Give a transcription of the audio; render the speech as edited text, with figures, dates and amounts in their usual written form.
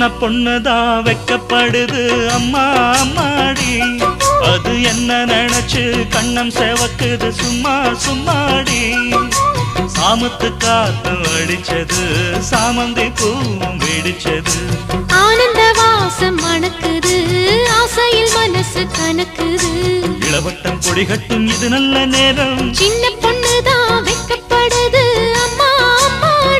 சின்ன பொண்ணுதான் வெக்கப்படுது அம்மா அம்மாடி அது என்ன நினைச்சு கண்ணம் செவக்குது சும்மா சும்மாடி சாமத்து காத்து அடிச்சது சாமந்தி பூவும் வெடிச்சது ஆனந்த வாசம் மணக்குது ஆசையில் மனசு கணக்குது இளவட்டம் கொடிகட்டும் இது நல்ல நேரம் சின்ன பொண்ணுதான் வெக்க